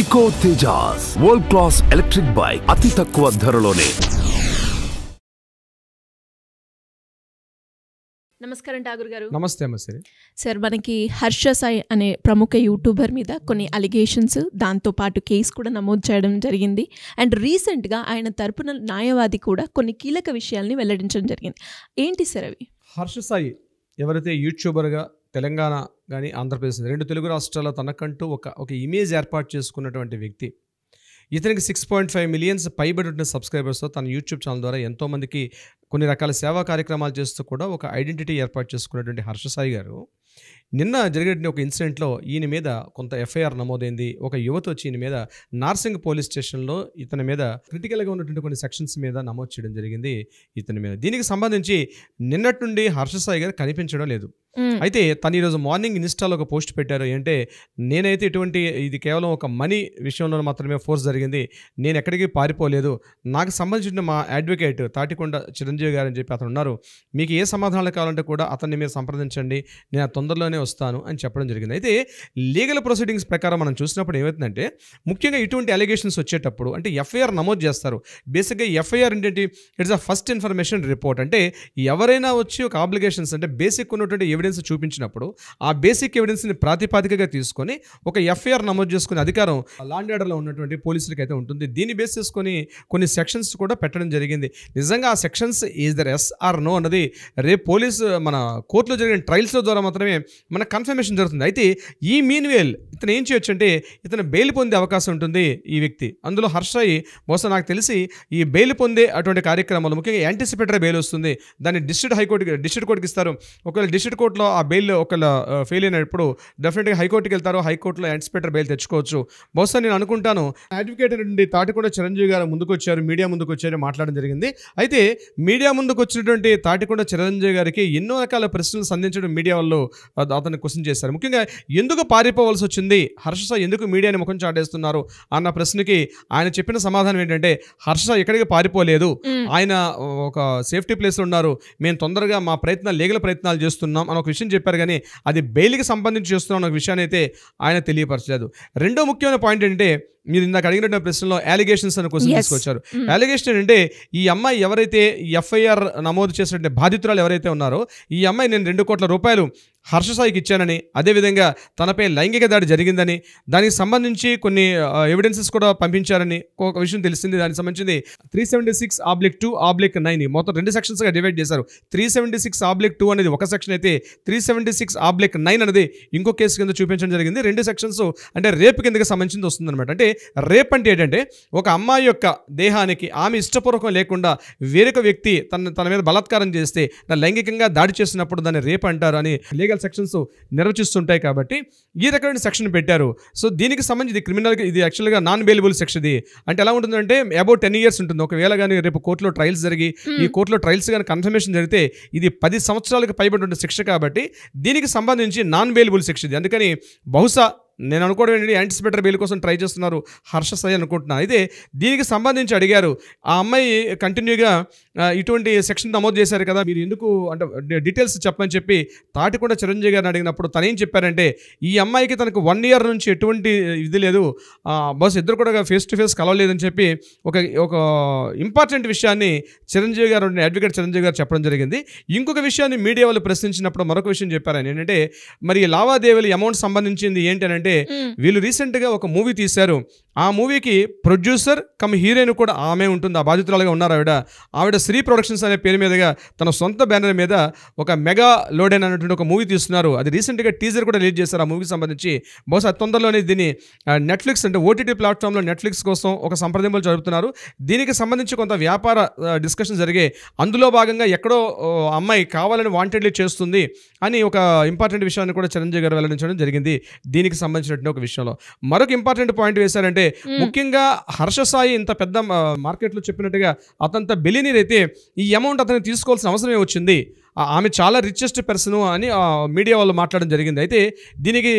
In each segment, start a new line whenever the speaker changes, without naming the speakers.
Eco Tejas World Class Electric Bike అతి తక్కువ ధరలోనే.
నమస్కారం ఠాగూర్ గారు.
నమస్తే అమ్మశ్రీ.
సార్, మనకి హర్ష సాయి అనే ప్రముఖ యూట్యూబర్ మీద కొన్ని అలిగేషన్స్, దాంతోపాటు కేసు కూడా నమోదు చేయడం జరిగింది. అండ్ రీసెంట్గా ఆయన తరపున న్యాయవాది కూడా కొన్ని కీలక విషయాల్ని వెల్లడించడం జరిగింది. ఏంటి సార్ అవి?
హర్ష సాయి ఎవరైతే యూట్యూబర్గా తెలంగాణ కానీ ఆంధ్రప్రదేశ్ రెండు తెలుగు రాష్ట్రాల్లో తనకంటూ ఒక ఇమేజ్ ఏర్పాటు చేసుకున్నటువంటి వ్యక్తి. ఇతనికి 6.5 మిలియన్స్ పైబడి ఉన్న సబ్స్క్రైబర్స్తో తన యూట్యూబ్ ఛానల్ ద్వారా ఎంతోమందికి కొన్ని రకాల సేవా కార్యక్రమాలు చేస్తూ కూడా ఒక ఐడెంటిటీ ఏర్పాటు చేసుకున్నటువంటి హర్ష సాయి గారు నిన్న జరిగిన ఒక ఇన్సిడెంట్లో ఈయన మీద కొంత ఎఫ్ఐఆర్ నమోదైంది. ఒక యువత వచ్చి ఈయన మీద నార్సింగ్ పోలీస్ స్టేషన్లో ఇతని మీద క్రిటికల్గా ఉన్నటువంటి కొన్ని సెక్షన్స్ మీద నమోదు చేయడం జరిగింది ఇతని మీద. దీనికి సంబంధించి నిన్నటి నుండి హర్ష సాయి గారు కనిపించడం లేదు. అయితే తను ఈరోజు మార్నింగ్ ఇన్స్టాలో ఒక పోస్ట్ పెట్టారు. ఏంటంటే, నేనైతే ఇది కేవలం ఒక మనీ విషయంలో మాత్రమే ఫోర్స్ జరిగింది, నేను ఎక్కడికి పారిపోలేదు, నాకు సంబంధించిన మా అడ్వకేట్ తాటికొండ చిరంజీవి గారు అని చెప్పి అతను ఉన్నారు, మీకు ఏ సమాధానాలు కావాలంటే కూడా అతన్ని మీరు సంప్రదించండి, నేను తొందరలోనే వస్తాను అని చెప్పడం జరిగింది. అయితే లీగల్ ప్రొసీడింగ్స్ ప్రకారం మనం చూసినప్పుడు ఏమవుతుందంటే, ముఖ్యంగా ఇటువంటి అలిగేషన్స్ వచ్చేటప్పుడు అంటే ఎఫ్ఐఆర్ నమోదు చేస్తారు. బేసిక్గా ఎఫ్ఐఆర్ ఏంటంటే it's a first information report. అంటే ఎవరైనా వచ్చి ఒక ఆబ్లిగేషన్స్ అంటే బేసిక్ ఉన్నటువంటి ఎవిడెన్స్ చూపించినప్పుడు ఆ బేసిక్ ఎవిడెన్స్ని ప్రాతిపాదికగా తీసుకొని ఒక ఎఫ్ఐఆర్ నమోదు చేసుకునే అధికారం లా అండ్ ఆర్డర్లో ఉన్నటువంటి పోలీసులకి అయితే ఉంటుంది. దీన్ని బేస్ చేసుకొని కొన్ని సెక్షన్స్ కూడా పెట్టడం జరిగింది. నిజంగా ఆ sections is there yes or no అన్నది రేపు పోలీసు మన కోర్టులో జరిగిన ట్రయల్స్ ద్వారా మాత్రమే మన కన్ఫర్మేషన్ జరుగుతుంది. అయితే ఈ మీన్వేల్ ఇతను ఏం చేయొచ్చు అంటే ఇతను బెయిల్ పొందే అవకాశం ఉంటుంది ఈ వ్యక్తి. అందులో హర్ష బహుశా నాకు తెలిసి ఈ బెయిల్ పొందే అటువంటి కార్యక్రమాలు ముఖ్యంగా యాంటిసిపేటరీ బెయిల్ వస్తుంది, దాన్ని డిస్ట్రిక్ట్ కోర్టుకి ఇస్తారు. ఒకవేళ డిస్ట్రిక్ట్ కోర్టులో ఆ బెయిల్ ఒకవేళ ఫెయిల్ అయినప్పుడు డెఫినెట్గా హైకోర్టుకి వెళ్తారు, హైకోర్టులో యాంటిసిపేటరీ బెయిల్ తెచ్చుకోవచ్చు. బహుశా నేను అనుకుంటాను అడ్వకేట్ నుండి తాటికొండ చిరంజీవి గారు ముందుకు వచ్చారు, మీడియా ముందుకు వచ్చారు, మాట్లాడడం జరిగింది. అయితే మీడియా ముందుకు వచ్చినటువంటి తాటికొండ చిరంజీవి గారికి ఎన్నో రకాల ప్రశ్నలు సంధించడం మీడియా వాళ్ళు అతన్ని క్వశ్చన్ చేశారు. ముఖ్యంగా ఎందుకు పారిపోవాల్సి వచ్చింది, హర్ష సాయి ఎందుకు మీడియాని ముఖం చాటేస్తున్నారు అన్న ప్రశ్నకి ఆయన చెప్పిన సమాధానం ఏంటంటే, హర్ష సాయి ఎక్కడికి పారిపోలేదు, ఆయన ఒక సేఫ్టీ ప్లేస్లో ఉన్నారు, మేము తొందరగా మా లీగల్ ప్రయత్నాలు చేస్తున్నాం అని ఒక విషయం చెప్పారు. కానీ అది బెయిల్కి సంబంధించి చేస్తున్నాం అన్న విషయాన్ని అయితే ఆయన తెలియపరచలేదు. రెండో ముఖ్యమైన పాయింట్ ఏంటంటే, మీరు ఇందాక అడిగినటువంటి ప్రశ్నలో అలిగేషన్స్ అని క్వశ్చన్ తీసుకొచ్చారు. అలిగేషన్ ఏంటంటే, ఈ అమ్మాయి ఎవరైతే ఎఫ్ఐఆర్ నమోదు చేసినటువంటి బాధితురాలు ఎవరైతే ఉన్నారో ఈ అమ్మాయి నేను 2 కోట్ల రూపాయలు హర్ష సాయికి ఇచ్చానని, అదేవిధంగా తనపై లైంగిక దాడి జరిగిందని, దానికి సంబంధించి కొన్ని ఎవిడెన్సెస్ కూడా పంపించారని ఒక విషయం తెలిసింది. దానికి సంబంధించింది 376/2/9 మొత్తం 2 సెక్షన్స్గా డివైడ్ చేశారు. 376/2 అనేది ఒక సెక్షన్ అయితే 376/9 అనేది ఇంకో కేసు కింద చూపించడం జరిగింది. 2 సెక్షన్స్ అంటే రేపు కిందకి సంబంధించింది వస్తుందన్నమాట. అంటే రేప్ అంటే ఏంటంటే, ఒక అమ్మాయి యొక్క దేహానికి ఆమె ఇష్టపూర్వకం లేకుండా వేరొక వ్యక్తి తన మీద బలాత్కారం చేస్తే, లైంగికంగా దాడి చేసినప్పుడు దాన్ని రేప్ అంటారు అని లీగల్ సెక్షన్స్ నిర్వచిస్తుంటాయి. కాబట్టి ఈ రకమైన సెక్షన్ పెట్టారు. సో దీనికి సంబంధించి క్రిమినల్గా ఇది యాక్చువల్గా నాన్ బెయిలబుల్ సెక్షన్. ఇది అంటే ఎలా ఉంటుందంటే అబౌట్ 10 years ఉంటుంది. ఒకవేళ కానీ రేపు కోర్టులో ట్రయల్స్ జరిగి ఈ కోర్టులో ట్రయల్స్ కానీ కన్ఫర్మేషన్ జరిగితే ఇది 10 సంవత్సరాలకు పైబడి ఉన్న శిక్ష. కాబట్టి దీనికి సంబంధించి నాన్ బెయిలబుల్ శిక్ష ఇది. అందుకని బహుశా నేను అనుకోవడం ఏంటంటే యాంటిసిపేటరీ బెయిల్ కోసం ట్రై చేస్తున్నారు హర్ష సాయి అనుకుంటున్నాను. అయితే దీనికి సంబంధించి అడిగారు, ఆ అమ్మాయి కంటిన్యూగా ఇటువంటి సెక్షన్ నమోదు చేశారు కదా, మీరు ఎందుకు అంటే డీటెయిల్స్ చెప్పమని చెప్పి తాటికొండ చిరంజీవి గారిని అడిగినప్పుడు తను ఏం చెప్పారంటే, ఈ అమ్మాయికి తనకు 1 year నుంచి ఎటువంటి ఇది లేదు, బస్ ఇద్దరు కూడా ఫేస్ టు ఫేస్ కలవలేదని చెప్పి ఒక ఇంపార్టెంట్ విషయాన్ని చిరంజీవి గారు అడ్వకేట్ చిరంజీవి గారు చెప్పడం జరిగింది. ఇంకొక విషయాన్ని మీడియా వాళ్ళు ప్రశ్నించినప్పుడు మరొక విషయం చెప్పారు ఆయన ఏంటంటే, మరి లావాదేవీల అమౌంట్ సంబంధించింది ఏంటి అని అంటే, వీళ్ళు రీసెంట్గా ఒక మూవీ తీశారు, ఆ మూవీకి ప్రొడ్యూసర్ కమ్ హీరోయిన్ కూడా ఆమె ఉంటుంది, ఆ బాధితురాలుగా ఉన్నారు. ఆవిడ శ్రీ ప్రొడక్షన్స్ అనే పేరు మీదుగా తన సొంత బ్యానర్ మీద ఒక మెగా లోడెన్ అనేటువంటి ఒక మూవీ తీస్తున్నారు. అది రీసెంట్గా టీజర్ కూడా రిలీజ్ చేశారు ఆ మూవీకి సంబంధించి. బహుశా తొందరలోనే దీన్ని నెట్ఫ్లిక్స్ అంటే ఓటీటీ ప్లాట్ఫామ్లో నెట్ఫ్లిక్స్ కోసం ఒక సంప్రదింపులు జరుపుతున్నారు. దీనికి సంబంధించి కొంత వ్యాపార డిస్కషన్ జరిగాయి. అందులో భాగంగా ఎక్కడో అమ్మాయి కావాలని వాంటెడ్లీ చేస్తుంది అని ఒక ఇంపార్టెంట్ విషయాన్ని కూడా చిరంజీవి గారు వెల్లడించడం జరిగింది. దీనికి సంబంధించినటువంటి ఒక విషయంలో మరొక ఇంపార్టెంట్ పాయింట్ వేశారంటే, ముఖ్యంగా హర్ష సాయి ఇంత పెద్ద మార్కెట్లో చెప్పినట్టుగా అతంత బిలియనీర్ అయితే ఈ అమౌంట్ అతను తీసుకోవాల్సిన అవసరమే వచ్చింది, ఆమె చాలా రిచెస్ట్ పర్సన్ అని మీడియా వాళ్ళు మాట్లాడడం జరిగింది. అయితే దీనికి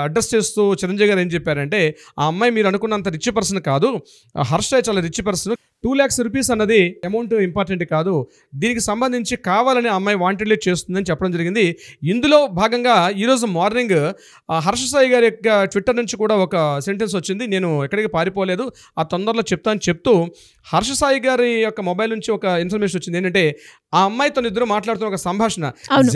అడ్రస్ చేస్తూ చిరంజీవి గారు ఏం చెప్పారంటే, ఆ అమ్మాయి మీరు అనుకున్నంత రిచ్ పర్సన్ కాదు, హర్ష చాలా రిచ్ పర్సన్, 2 lakhs rupees అన్నది అమౌంట్ ఇంపార్టెంట్ కాదు, దీనికి సంబంధించి కావాలని అమ్మాయి వాంటెడ్లీ చేస్తుందని చెప్పడం జరిగింది. ఇందులో భాగంగా ఈరోజు మార్నింగ్ హర్ష సాయి గారి యొక్క ట్విట్టర్ నుంచి కూడా ఒక సెంటెన్స్ వచ్చింది, నేను ఎక్కడికి పారిపోలేదు, ఆ తొందరలో చెప్తాను చెప్తూ హర్ష సాయి గారి యొక్క మొబైల్ నుంచి ఒక ఇన్ఫర్మేషన్ వచ్చింది. ఏంటంటే ఆ అమ్మాయితో ఇద్దరు మాట్లాడుతున్న ఒక సంభాషణ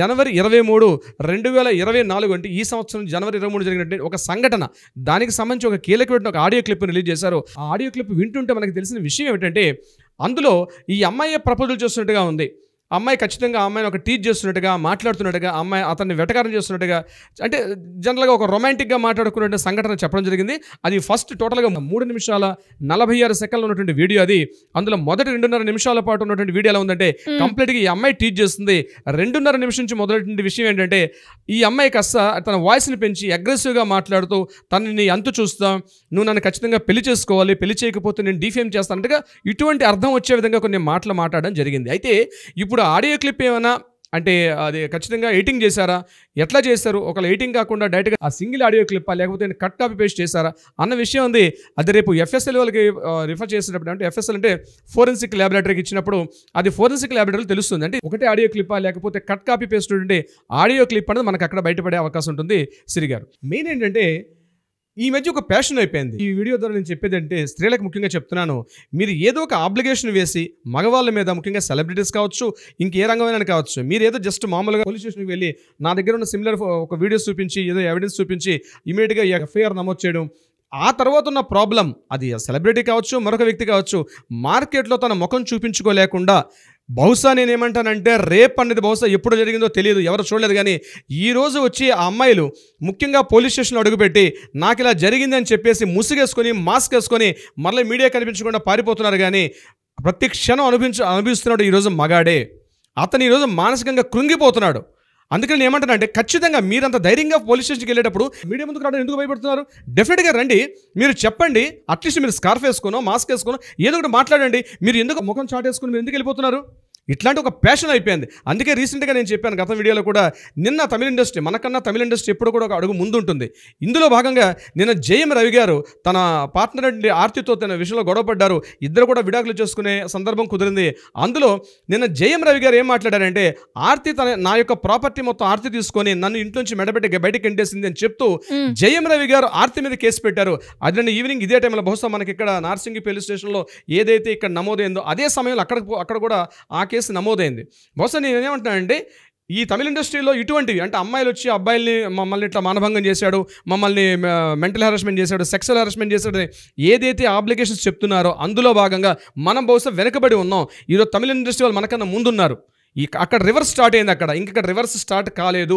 జనవరి 23, 2024 అంటే ఈ సంవత్సరం జనవరి 23 జరిగినట్టు ఒక సంఘటన, దానికి సంబంధించి ఒక కీలకమైన ఒక ఆడియో క్లిప్ రిలీజ్ చేశారు. ఆ ఆడియో క్లిప్ వింటుంటే మనకి తెలిసిన విషయం ఏమిటంటే, అందులో ఈ అమ్మాయి ప్రపోజల్ చేస్తున్నట్టుగా ఉంది. అమ్మాయి ఖచ్చితంగా ఆ అమ్మాయిని ఒక టీచ్ చేస్తున్నట్టుగా, మాట్లాడుతున్నట్టుగా, అమ్మాయి అతన్ని వెటకారం చేస్తున్నట్టుగా, అంటే జనరల్గా ఒక రొమాంటిక్గా మాట్లాడుకునే సంఘటన చెప్పడం జరిగింది. అది ఫస్ట్ టోటల్గా 3 నిమిషాల 46 సెకండ్లు ఉన్నటువంటి వీడియో అది. అందులో మొదటి 2.5 నిమిషాల పాటు ఉన్నటువంటి వీడియో ఎలా ఉందంటే, కంప్లీట్గా ఈ అమ్మాయి టీచ్ చేస్తుంది. 2.5 నిమిషం నుంచి మొదలైన విషయం ఏంటంటే, ఈ అమ్మాయి కాస్త తన వాయిస్ని పెంచి అగ్రెసివ్గా మాట్లాడుతూ, తనని అంతు చూస్తా, నువ్వు నన్ను ఖచ్చితంగా పెళ్లి చేసుకోవాలి, పెళ్లి చేయకపోతే నేను డిఫేమ్ చేస్తానంటగా ఇటువంటి అర్థం వచ్చే విధంగా కొన్ని మాటలు మాట్లాడడం జరిగింది. అయితే ఇప్పుడు ఆడియో క్లిప్ ఏమైనా అంటే అది ఖచ్చితంగా ఎడిటింగ్ చేశారా, ఎట్లా చేశారు, ఒకవేళ ఎడిటింగ్ కాకుండా డైరెక్ట్గా ఆ సింగిల్ ఆడియో క్లిప్పా లేకపోతే కట్ కాపీ పేస్ట్ చేశారా అన్న విషయం ఉంది. అది రేపు FSL వాళ్ళకి రిఫర్ చేసినప్పుడు, అంటే FSL అంటే ఫోరెన్సిక్ ల్యాబొరేటరీకి ఇచ్చినప్పుడు అది ఫోరెన్సిక్ ల్యాబొరేటరీలో తెలుస్తుంది. అంటే ఒకటే ఆడియో క్లిప్పా లేకపోతే కట్ కాపీ పేస్ట్ ఉంటే ఆడియో క్లిప్ అనేది మనకు అక్కడ బయటపడే అవకాశం ఉంటుంది. సిరి గారు, మెయిన్ ఏంటంటే ఈ మధ్య ఒక ప్యాషన్ అయిపోయింది. ఈ వీడియో ద్వారా నేను చెప్పేది అంటే, స్త్రీలకు ముఖ్యంగా చెప్తున్నాను, మీరు ఏదో ఒక ఆబ్లిగేషన్ వేసి మగవాళ్ళ మీద, ముఖ్యంగా సెలబ్రిటీస్ కావచ్చు, ఇంకే రంగమైనా కావచ్చు, మీరు ఏదో జస్ట్ మామూలుగా పోలీస్ స్టేషన్కి వెళ్ళి నా దగ్గర ఉన్న సిమిలర్ ఒక వీడియోస్ చూపించి, ఏదో ఎవిడెన్స్ చూపించి ఇమీడియట్గా FIR నమోదు చేయడం, ఆ తర్వాత ఉన్న ప్రాబ్లం, అది సెలబ్రిటీ కావచ్చు, మరొక వ్యక్తి కావచ్చు, మార్కెట్లో తన ముఖం చూపించుకోలేకుండా, బహుశా నేనేమంటానంటే రేప్ అనేది బహుశా ఎప్పుడు జరిగిందో తెలియదు, ఎవరు చూడలేదు, కానీ ఈరోజు వచ్చి ఆ అమ్మాయిలు ముఖ్యంగా పోలీస్ స్టేషన్లో అడుగుపెట్టి నాకు ఇలా జరిగిందని చెప్పేసి ముసుగేసుకొని మాస్క్ వేసుకొని మళ్ళీ మీడియా కనిపించకుండా పారిపోతున్నారు. కానీ ప్రతి క్షణం అనుభవిస్తున్నాడు ఈరోజు మగాడే. అతను ఈరోజు మానసికంగా కృంగిపోతున్నాడు. అందుకని నేను ఏమంటానంటే, ఖచ్చితంగా మీరంత ధైర్యంగా పోలీస్ స్టేషన్కి వెళ్ళేటప్పుడు మీడియా ముందుకు రావడం ఎందుకు భయపడుతున్నారు? డెఫినెట్గా రండి, మీరు చెప్పండి, అట్లీస్ట్ మీరు స్కార్ఫ్ వేసుకోనో మాస్క్ వేసుకోనో ఏదో ఒకటి మాట్లాడండి. మీరు ఎందుకు ముఖం చాటేసుకుని మీరు ఎందుకు వెళ్ళిపోతున్నారు? ఇట్లాంటి ఒక ప్యాషన్ అయిపోయింది. అందుకే రీసెంట్గా నేను చెప్పాను గత వీడియోలో కూడా, నిన్న తమిళ ఇండస్ట్రీ, మనకన్నా తమిళ ఇండస్ట్రీ ఎప్పుడు కూడా ఒక అడుగు ముందు ఉంటుంది. ఇందులో భాగంగా నిన్న జయం రవి గారు తన పార్ట్నర్ ఆర్తితో తన విషయంలో గొడవపడ్డారు. ఇద్దరు కూడా విడాకులు చేసుకునే సందర్భం కుదిరింది. అందులో నిన్న జయం రవి గారు ఏం మాట్లాడారంటే, ఆర్తి నా యొక్క ప్రాపర్టీ మొత్తం ఆర్తి తీసుకొని నన్ను ఇంట్లోంచి మెడబెట్టి బయటకు ఎంటేసింది అని చెప్తూ జయం రవి గారు ఆర్తి మీద కేసు పెట్టారు. అది నిన్న ఈవినింగ్ ఇదే టైంలో, బహుశా మనకి ఇక్కడ నార్సింగి పోలీస్ స్టేషన్లో ఏదైతే ఇక్కడ నమోదైందో అదే సమయంలో అక్కడ కూడా ఆ కేసు నమోదైంది. బహుశా నేను ఏమంటున్నానంటే, ఈ తమిళ ఇండస్ట్రీలో ఇటువంటివి, అంటే అమ్మాయిలు వచ్చి అబ్బాయిల్ని మమ్మల్ని ఇట్లా మానభంగం చేశాడు, మమ్మల్ని మెంటల్ హెరాస్మెంట్ చేశాడు, సెక్సువల్ హెరాస్మెంట్ చేశాడు, ఏదైతే అప్లికేషన్స్ చెప్తున్నారో అందులో భాగంగా మనం బహుశా వెనకబడి ఉన్నాం. ఈరోజు తమిళ ఇండస్ట్రీ వాళ్ళు మనకన్నా ముందున్నారు. అక్కడ రివర్స్ స్టార్ట్ అయింది, ఇంకొక రివర్స్ స్టార్ట్ కాలేదు.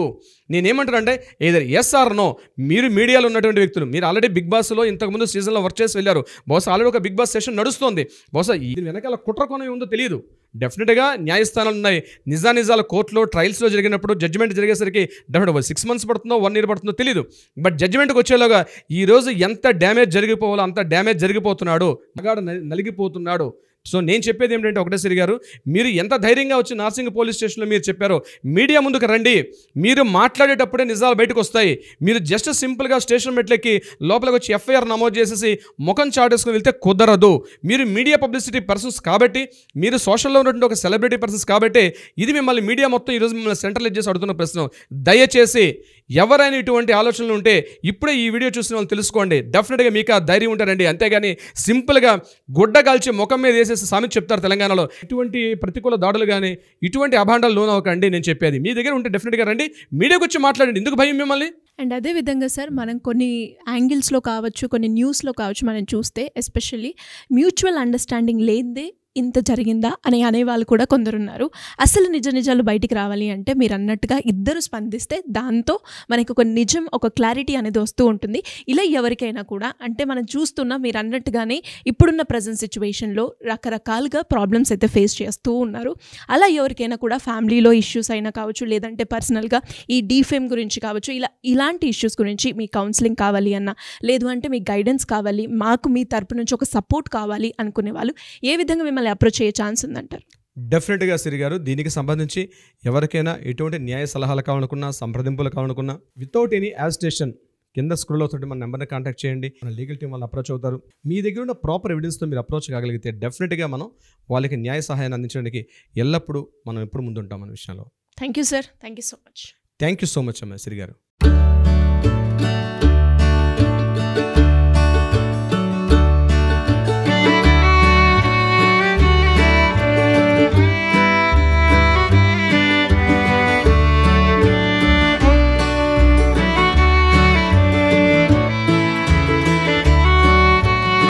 నేనేమంటానంటే, ఏదైనా SR నో, మీరు మీడియాలో ఉన్నటువంటి వ్యక్తులు, మీరు ఆల్రెడీ బిగ్ బాస్లో ఇంతకుముందు సీజన్లో వర్క్ చేసి వెళ్ళారు. బహుశా ఆల్రెడీ ఒక బిగ్ బాస్ సెషన్ నడుస్తుంది. బహుశా ఇది వెనకాల కుట్ర కోణం ఉందో తెలియదు. డెఫినెట్గా న్యాయస్థానాలు ఉన్నాయి, నిజాల కోర్టులో ట్రయల్స్లో జరిగినప్పుడు జడ్జిమెంట్ జరిగేసరికి డెఫినెట్గా 6 months పడుతుందో 1 year పడుతుందో తెలియదు. బట్ జడ్జిమెంట్కి వచ్చేలాగా ఈరోజు ఎంత డ్యామేజ్ జరిగిపోవాలో అంత డ్యామేజ్ జరిగిపోతున్నాడు, మగాడు నలిగిపోతున్నాడు. సో నేను చెప్పేది ఏంటంటే ఒకటే సిరి గారు, మీరు ఎంత ధైర్యంగా వచ్చి నార్సింగ్ పోలీస్ స్టేషన్లో మీరు చెప్పారో, మీడియా ముందుకు రండి. మీరు మాట్లాడేటప్పుడే నిజాలు బయటకు వస్తాయి. మీరు జస్ట్ సింపుల్గా స్టేషన్ మెట్లకి లోపలికి వచ్చి FIR నమోదు చేసేసి ముఖం చాటేసుకుని వెళ్తే కుదరదు. మీరు మీడియా పబ్లిసిటీ పర్సన్స్ కాబట్టి, మీరు సోషల్లో ఉన్నటువంటి ఒక సెలబ్రిటీ పర్సన్స్ కాబట్టి, ఇది మిమ్మల్ని మీడియా మొత్తం ఈరోజు మిమ్మల్ని సెంట్రలైజ్ చేసి అడుగుతున్న ప్రశ్న. దయచేసి ఎవరైనా ఇటువంటి ఆలోచనలు ఉంటే ఇప్పుడే ఈ వీడియో చూసిన వాళ్ళు తెలుసుకోండి. డెఫినెట్గా మీకు ఆ ధైర్యం ఉంటారండి. అంతేగాని సింపుల్గా గుడ్డ కాల్చి ముఖం మీద వేసేసి సామెత చెప్తారు తెలంగాణలో. ఇటువంటి ప్రతికూల దాడులు కానీ ఇటువంటి అభాండాలు లోనవ్వకండి. నేను చెప్పేది మీ దగ్గర ఉంటే డెఫినెట్గా రండి, మీడియాకి వచ్చి మాట్లాడండి. ఎందుకు భయం మిమ్మల్ని?
అండ్ అదేవిధంగా సార్, మనం కొన్ని యాంగిల్స్లో కావచ్చు, కొన్ని న్యూస్లో కావచ్చు, మనం చూస్తే ఎస్పెషల్లీ మ్యూచువల్ అండర్స్టాండింగ్ లేనిదే ఇంత జరిగిందా అని అనేవాళ్ళు కూడా కొందరున్నారు. అసలు నిజాలు బయటికి రావాలి అంటే మీరు అన్నట్టుగా ఇద్దరు స్పందిస్తే దాంతో మనకి ఒక నిజం, ఒక క్లారిటీ అనేది వస్తూ ఉంటుంది. ఇలా ఎవరికైనా కూడా, అంటే మనం చూస్తున్నా మీరు అన్నట్టుగానే ఇప్పుడున్న ప్రజెంట్ సిచ్యువేషన్లో రకరకాలుగా ప్రాబ్లమ్స్ అయితే ఫేస్ చేస్తూ ఉన్నారు. అలా ఎవరికైనా కూడా ఫ్యామిలీలో ఇష్యూస్ అయినా కావచ్చు, లేదంటే పర్సనల్గా ఈ డీఫేమ్ గురించి కావచ్చు, ఇలాంటి ఇష్యూస్ గురించి మీ కౌన్సిలింగ్ కావాలి అన్నా, లేదు అంటే మీ గైడెన్స్ కావాలి, మాకు మీ తరపు నుంచి ఒక సపోర్ట్ కావాలి అనుకునే వాళ్ళు ఏ విధంగా మిమ్మల్ని అప్రోచ్ అయ్యే ఛాన్స్ ఉందంటారు?
డెఫినెట్గా సిరి గారు, దీనికి సంబంధించి ఎవరికైనా ఎటువంటి న్యాయ సలహాలు కావాలనుకున్నా, సంప్రదింపులు కావాలనుకున్నా, వితౌట్ ఎనీ యాజిటేషన్ కింద స్క్రోల్ అవుతుంటే మన నెంబర్ని కాంటాక్ట్ చేయండి. మన లీగల్ టీం వాళ్ళు అప్రోచ్ అవుతారు. మీ దగ్గర ఉన్న ప్రాపర్ ఎవిడెన్స్తో మీరు అప్రోచ్ కాగలిగితే డెఫినెట్గా మనం వాళ్ళకి న్యాయ సహాయాన్ని అందించడానికి ఎల్లప్పుడూ మనం ఎప్పుడు ముందుంటాం మన విషయంలో.
Thank you sir, thank you so much.
Thank you so much అమ్మ సిరి గారు.